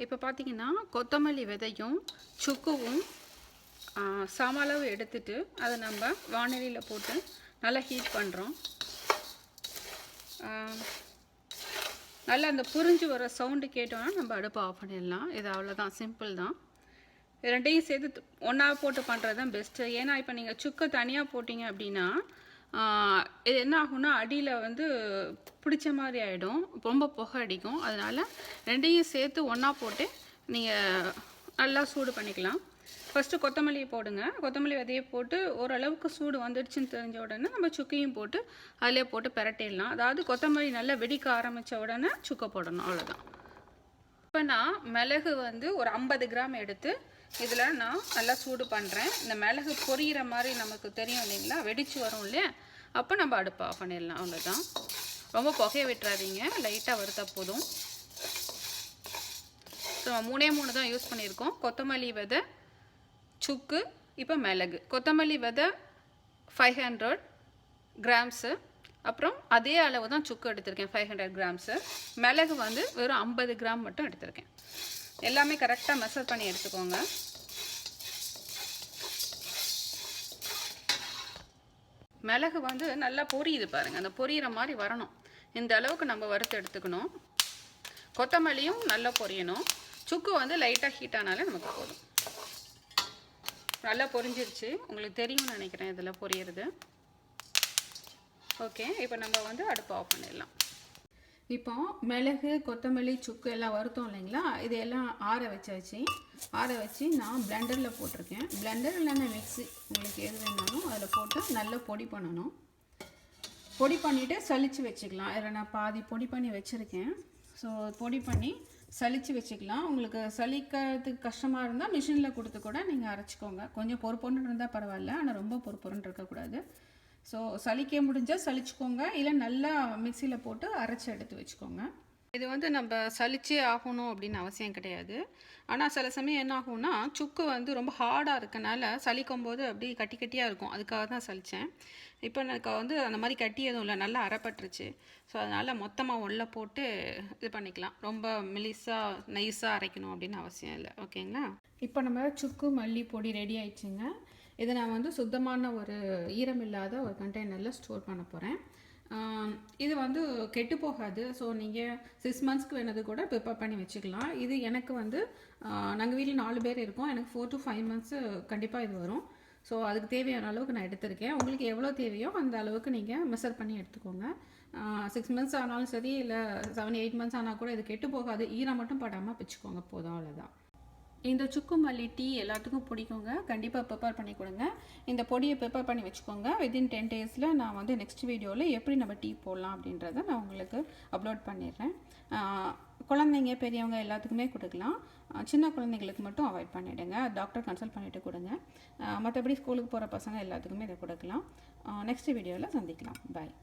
இப்போ பார்த்தீங்கன்னா கொத்தமல்லி விதையும் சுக்குவும் சம அளவு எடுத்துட்டு அதை நம்ம வாணலியில் போட்டு நல்லா ஹீட் பண்ணுறோம். நல்லா அந்த புரிஞ்சு வர சவுண்டு கேட்டோன்னா நம்ம அடுப்பை ஆஃப் பண்ணிடலாம். இது அவ்வளோதான், சிம்பிள் தான். ரெண்டையும் சேர்த்து ஒன்றா போட்டு பண்ணுறது தான் பெஸ்ட்டு. ஏன்னா இப்போ நீங்கள் சுக்கை தனியாக போட்டிங்க அப்படின்னா இது என்ன ஆகும்னா அடியில் வந்து பிடிச்ச மாதிரி ஆகிடும், ரொம்ப புகை அடிக்கும். அதனால் ரெண்டையும் சேர்த்து ஒன்றா போட்டு நீங்கள் நல்லா சூடு பண்ணிக்கலாம். ஃபஸ்ட்டு கொத்தமல்லியை போடுங்க. கொத்தமல்லி விதையை போட்டு ஓரளவுக்கு சூடு வந்துடுச்சுன்னு தெரிஞ்ச உடனே நம்ம சுக்கையும் போட்டு அதிலே போட்டு பிரட்டிடலாம். அதாவது கொத்தமல்லி நல்லா வெடிக்க ஆரம்பித்த உடனே சுக்கை போடணும், அவ்வளோதான். இப்போ நான் மிளகு வந்து ஒரு 50 கிராம் எடுத்து இதில் நான் நல்லா சூடு பண்ணுறேன். இந்த மிளகு பொரியிற மாதிரி நமக்கு தெரியும் இல்லைங்களா, வெடிச்சு வரும் இல்லையா, அப்போ நம்ம அடுப்பை ஆஃப் பண்ணிடலாம், அவ்வளோதான். ரொம்ப புகையை விட்டுறாதீங்க, லைட்டாக வறுத்தா போதும். ஸோ 3 தான் யூஸ் பண்ணியிருக்கோம். கொத்தமல்லி விதை, சுக்கு, இப்போ மிளகு. கொத்தமல்லி விதை 500 கிராம்ஸு, அப்புறம் அதே அளவு தான் சுக்கு எடுத்திருக்கேன், 500 கிராம்ஸு. மிளகு வந்து வெறும் 50 கிராம் மட்டும் எடுத்திருக்கேன். எல்லாமே கரெக்டாக மெஷர் பண்ணி எடுத்துக்கோங்க. மிளகு வந்து நல்லா பொரியுது பாருங்கள், அந்த பொரியிற மாதிரி வரணும். இந்த அளவுக்கு நம்ம வறுத்து எடுத்துக்கணும். கொத்தமல்லியும் நல்லா பொரியணும். சுக்கு வந்து லைட்டாக ஹீட் ஆனாலே நமக்கு போதும். நல்லா பொரிஞ்சிருச்சு, உங்களுக்கு தெரியும்னு நினைக்கிறேன் இதில் பொரியறது. ஓகே, இப்போ நம்ம வந்து அடுப்பு ஆஃப் பண்ணிடலாம். இப்போ மிளகு, கொத்தமல்லி, சுக்கு எல்லாம் வறுத்தோம் இல்லைங்களா, இதையெல்லாம் ஆற வச்சு நான் பிளெண்டரில் போட்டிருக்கேன். பிளெண்டர் இல்லைன்னா மிக்ஸி, உங்களுக்கு எது வேணாலும் அதில் போட்டு நல்லா பொடி பண்ணணும். பொடி பண்ணிவிட்டு சலித்து வச்சுக்கலாம். இதில் நான் பாதி பொடி பண்ணி வச்சுருக்கேன். ஸோ பொடி பண்ணி சலித்து வச்சுக்கலாம். உங்களுக்கு சலிக்கிறதுக்கு கஷ்டமாக இருந்தால் மிஷினில் கொடுத்து கூட நீங்கள் அரைச்சிக்கோங்க. கொஞ்சம் பொறுப்பொருன்னு இருந்தால் பரவாயில்ல, ஆனால் ரொம்ப பொறுப்பொருன்னு இருக்கக்கூடாது. ஸோ சலிக்க முடிஞ்சால் சலிச்சுக்கோங்க, இல்லை நல்லா மிக்சியில் போட்டு அரைச்சி எடுத்து வச்சுக்கோங்க. இது வந்து நம்ம சலிச்சே ஆகணும் அப்படின்னு அவசியம் கிடையாது. ஆனால் சில சமயம் என்ன ஆகும்னா சுக்கு வந்து ரொம்ப ஹார்டாக இருக்கனால சலிக்கும் போது அப்படி கட்டி கட்டியாக இருக்கும், அதுக்காக தான் சலித்தேன். இப்போ எனக்கு வந்து அந்த மாதிரி கட்டி எதுவும் இல்லை, நல்லா அரைப்பட்டுருச்சு. ஸோ அதனால் மொத்தமாக உள்ள போட்டு இது பண்ணிக்கலாம். ரொம்ப மெலிசாக நைஸாக அரைக்கணும் அப்படின்னு அவசியம் இல்லை. ஓகேங்களா? இப்போ நம்ம சுக்கு மல்லி பொடி ரெடி ஆயிடுச்சுங்க. இதை நான் வந்து சுத்தமான ஒரு ஈரமில்லாத ஒரு கண்டெய்னரில் ஸ்டோர் பண்ண போகிறேன். இது வந்து கெட்டு போகாது. ஸோ நீங்கள் 6 மந்த்ஸ்க்கு வேணது கூட ப்ரிப்பேர் பண்ணி வச்சுக்கலாம். இது எனக்கு வந்து நாங்கள் வீட்டில் 4 பேர் இருக்கோம், எனக்கு 4 to 5 மந்த்ஸு கண்டிப்பாக இது வரும். ஸோ அதுக்கு தேவையான அளவுக்கு நான் எடுத்திருக்கேன். உங்களுக்கு எவ்வளோ தேவையோ அந்த அளவுக்கு நீங்கள் மெஷர் பண்ணி எடுத்துக்கோங்க. 6 மந்த்ஸ் ஆனாலும் சரி, இல்லை 7-8 மந்த்ஸ் ஆனால் கூட இது கெட்டு போகாது. ஈரம் மட்டும் படாமல் வச்சுக்கோங்க, போதும், அவ்வளோதான். இந்த சுக்கு மல்லி டீ எல்லாத்துக்கும் பிடிக்குங்க, கண்டிப்பாக ப்ரிப்பேர் பண்ணி கொடுங்க. இந்த பொடியை ப்ரிப்பேர் பண்ணி வச்சுக்கோங்க. வித்தின் 10 டேஸில் நான் வந்து நெக்ஸ்ட் வீடியோவில் எப்படி நம்ம டீ போடலாம் அப்படின்றத நான் உங்களுக்கு அப்லோட் பண்ணிடுறேன். குழந்தைங்க பெரியவங்க எல்லாத்துக்குமே கொடுக்கலாம். சின்ன குழந்தைங்களுக்கு மட்டும் அவாய்ட் பண்ணிவிடுங்க, டாக்டர் கன்சல்ட் பண்ணிவிட்டு கொடுங்க. மற்றபடி ஸ்கூலுக்கு போகிற பசங்க எல்லாத்துக்குமே இதை கொடுக்கலாம். நெக்ஸ்ட் வீடியோவில் சந்திக்கலாம். பாய்.